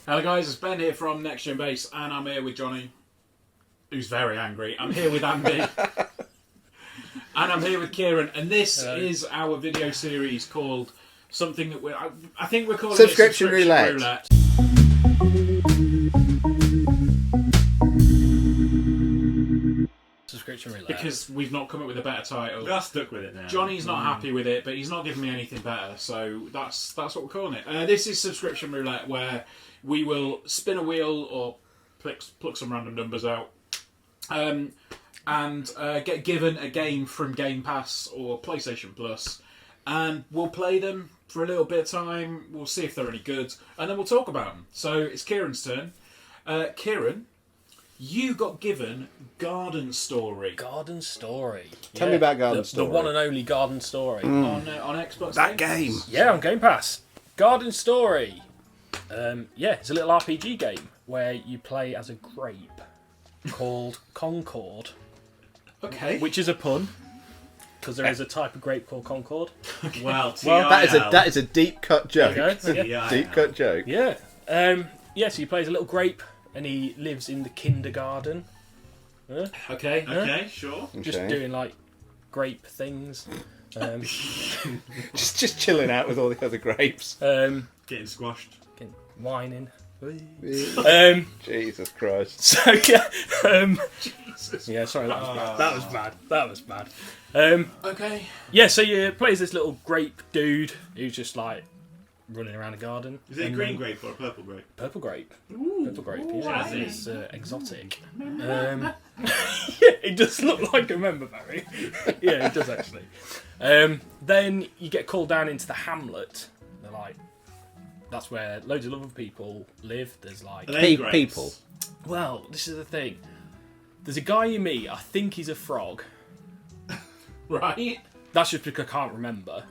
Hello guys, it's Ben here from Next Gen Base, and I'm here with Johnny, who's very angry. I'm here with Andy, and I'm here with Kieran, and this is our video series called something that I think we're calling Subscription it Roulette. Subscription Roulette. Because we've not come up with a better title. We are stuck with it now. Johnny's not happy with it, but he's not giving me anything better, so that's what we're calling it. This is Subscription Roulette, where we will spin a wheel or pluck some random numbers out, and get given a game from Game Pass or PlayStation Plus, and we'll play them for a little bit of time. We'll see if they're any good, and then we'll talk about them. So it's Kieran's turn. Kieran, you got given Garden Story. Garden Story. Tell me about Garden Story. The one and only Garden Story. On Xbox That Game game. Pass. Yeah, on Game Pass. Garden Story. It's a little RPG game where you play as a grape called Concord. Okay. Which is a pun, because there is a type of grape called Concord. Well, that is a deep cut joke. There you go. Deep cut joke. Yeah. So you play as a little grape, and he lives in the kindergarten. Okay. Sure. Just doing like grape things. Just chilling out with all the other grapes. Getting squashed. Whining. Jesus Christ. So yeah. Jesus. Yeah, sorry, that was bad. That was bad. Okay. Yeah, so you play as this little grape dude who's just like running around a garden. Is it a green grape or a purple grape? Purple grape. Ooh. Purple grape, yeah. Jazzy. It's exotic. Yeah, it does look like a member berry. Yeah, it does actually. Then you get called down into the hamlet. They're like, that's where loads of other people live. There's like... Are they grapes? people. Well, this is the thing. There's a guy you meet, I think he's a frog. Right. That's just because I can't remember.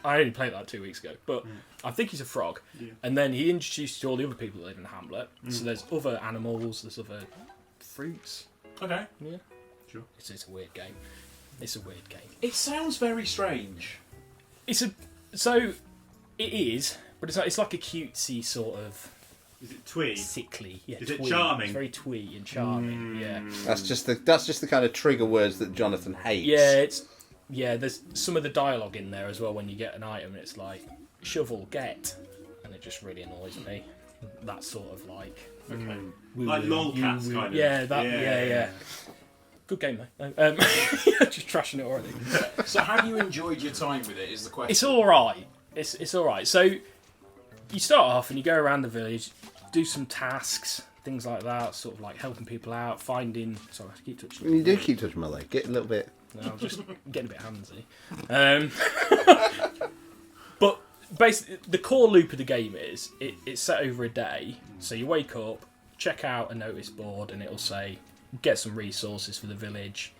I only played that 2 weeks ago, but I think he's a frog. Yeah. And then he introduced you to all the other people that live in the hamlet. So there's other animals, there's other fruits. Okay. Yeah. Sure. It's a weird game. It's a weird game. It sounds very strange. It is, but it's like a cutesy sort of Is it Twee? sickly. Yeah, Is it twee. charming? It's very twee and charming. Yeah. That's just the kind of trigger words that Jonathan hates. There's some of the dialogue in there as well when you get an item and it's like shovel get, and it just really annoys me. That sort of like Like lolcats kind of. Yeah. Good game though. Just trashing it already. So have you enjoyed your time with it is the question. It's all right. It's all right. So you start off and you go around the village, do some tasks, things like that, sort of like helping people out, finding. Sorry, I keep touching. You do keep touching my leg. Get a little bit. No, I'm just getting a bit handsy. But basically, the core loop of the game is it's set over a day. So you wake up, check out a notice board, and it'll say get some resources for the village,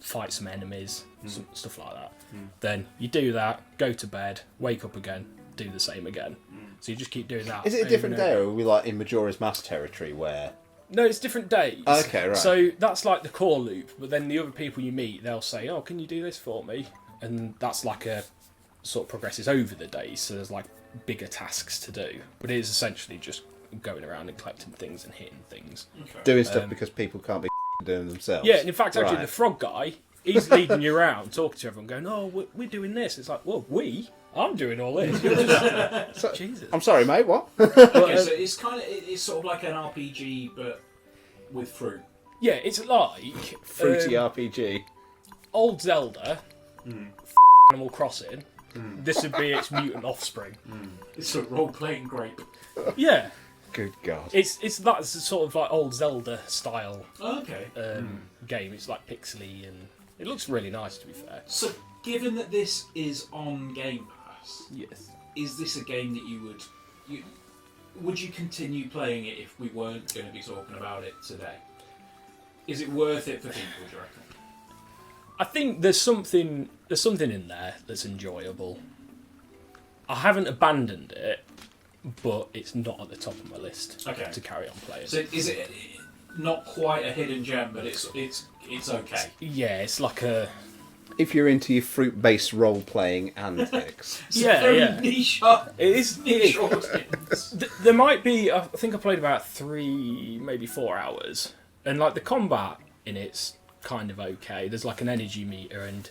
fight some enemies, stuff like that. Then you do that, go to bed, wake up again, do the same again. So you just keep doing that. Is it a over different and over. day, or are we like in Majora's Mask territory where? No, it's different days. Okay, right. So that's like the core loop, but then the other people you meet, they'll say, "Oh, can you do this for me?" And that's like a sort of progresses over the days. So there's like bigger tasks to do, but it is essentially just going around and collecting things and hitting things. Okay. Doing stuff because people can't be doing them themselves. Yeah, and in fact, actually, Right. the frog guy, he's leading you around, talking to everyone, going, "Oh, we're doing this." It's like, "Well, I'm doing all this." You're just, Jesus. I'm sorry, mate. What? Okay, so it's sort of like an RPG but with fruit. Yeah, it's like Fruity RPG. old Zelda, Animal Crossing. This would be its mutant offspring. It's a role-playing grape. Yeah. Good God. It's that sort of like old Zelda style Okay. game. It's like pixely and it looks really nice, to be fair. So given that this is on Game Pass, Yes. is this a game that would you continue playing it if we weren't going to be talking about it today? Is it worth it for people, do you reckon? I think there's something in there that's enjoyable. I haven't abandoned it, but it's not at the top of my list to carry on playing. So is it not quite a hidden gem, but it's okay? Yeah, it's like a if you're into your fruit-based role-playing antics. It's a very niche. It is. Audience. There might be. I think I played about 3, maybe 4 hours, and like the combat in it's kind of okay. There's like an energy meter, and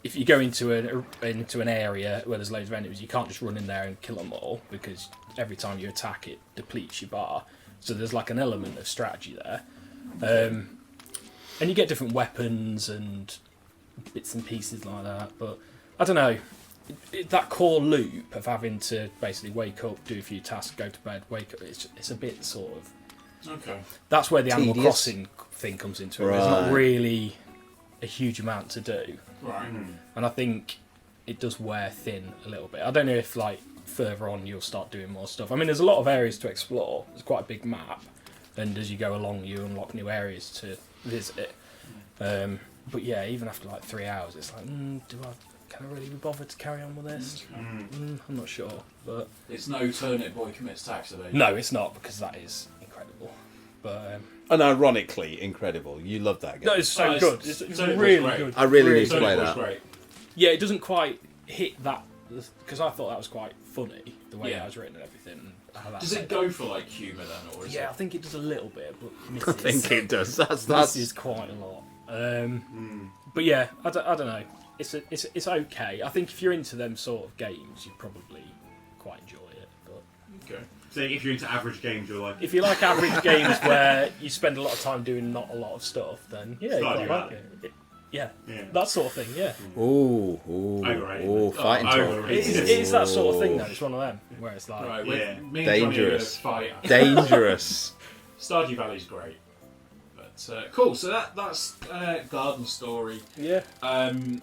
if you go into an area where there's loads of enemies, you can't just run in there and kill them all because every time you attack, it depletes your bar. So there's like an element of strategy there, and you get different weapons and bits and pieces like that. But I don't know, that core loop of having to basically wake up, do a few tasks, go to bed, wake up. It's a bit sort of. Okay. That's where the Animal Tedious. Crossing thing comes into it. Right. There's not really a huge amount to do. Right. And I think it does wear thin a little bit. I don't know if like further on you'll start doing more stuff. I mean, there's a lot of areas to explore. It's quite a big map, and as you go along, you unlock new areas to visit. But yeah, even after like 3 hours, it's like, can I really be bothered to carry on with this? I'm not sure, but It's no Turnip Boy Commits Tax today. no, it's not, because that is incredible. But And ironically, incredible. You love that game. no, it's so Oh, good. it's- It's Turnip Boy's really great. good. I really need to Turnip play Boy's that. great. Yeah, it doesn't quite hit that, because I thought that was quite funny, the way Yeah. it was written and everything. And how that Does it go for like humour then, or is Yeah, I it? think it does a little bit, but I think it does. That's misses quite a lot. But yeah, I don't know. It's okay. I think if you're into them sort of games, you'd probably quite enjoy it. But Okay. So if you're into average games, you're like. if you like average games where you spend a lot of time doing not a lot of stuff, then yeah, you Stardew quite like Valley. it. Yeah, Yeah. that sort of thing. Yeah, Ooh, Overrated. fighting Oh, talk. overrated. it is that sort of thing though. It's one of them where it's like, Right. Yeah. Me and Johnny Dangerous. are gonna fight. Dangerous. Stardew Valley's great. But cool. So that's Garden Story. yeah, Um,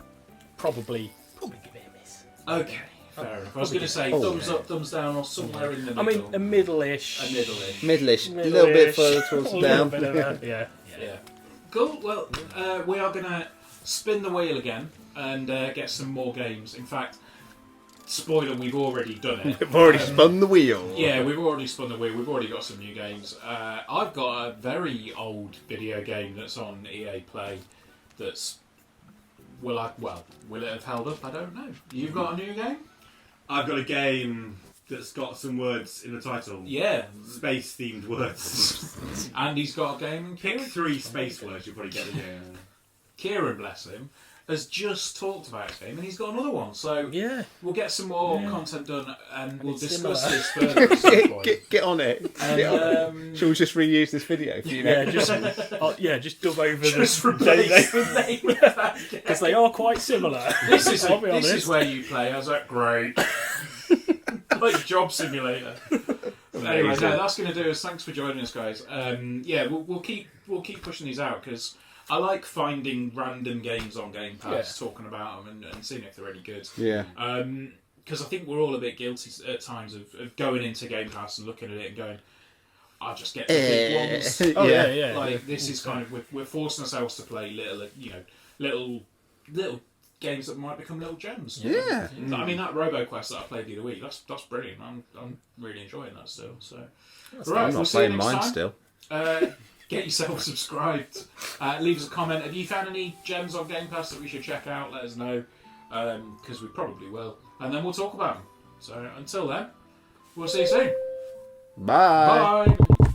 probably give it a miss. okay. Fair enough. I was going to say Oh, thumbs okay. up, thumbs down, or somewhere in the I middle. mean, a middle-ish. A middle-ish. Middleish. A little bit further towards A little down. bit of a- yeah. Yeah. Cool. Well, we are going to spin the wheel again and get some more games. In fact, spoiler, we've already done it. We've already spun the wheel. Yeah, we've already spun the wheel. We've already got some new games. I've got a very old video game that's on EA Play. That's will it have held up? I don't know. You've got a new game? I've got a game that's got some words in the title. Yeah. Space themed words. Andy's got a game. And Pick Kieran, 3 space words, you'll probably get it. Yeah. Kieran, bless him, has just talked about his game and he's got another one. So Yeah. we'll get some more content done and we'll it's discuss similar. this further at some point. Get on it. Get on it. Shall we just reuse this video for you Yeah, now? just dub over Just the replace the name of that game. because they are quite similar. This is I'll be honest. where you play. I was like, great. Like Job Simulator. Anyway, no, that's going to do us. Thanks for joining us, guys. Yeah, we'll keep pushing these out because I like finding random games on Game Pass, talking about them and seeing if they're any good. Yeah. Because I think we're all a bit guilty at times of going into Game Pass and looking at it and going, I'll just get the big ones. Oh yeah. Like this is kind of we're forcing ourselves to play little games that might become little gems. Yeah. I mean that RoboQuest that I played the other week, that's brilliant. I'm really enjoying that still. So right, I'm we'll not see you playing next mine time. still. Get yourself subscribed. Leave us a comment. Have you found any gems on Game Pass that we should check out? Let us know because we probably will, and then we'll talk about them. So until then, we'll see you soon. Bye. Bye.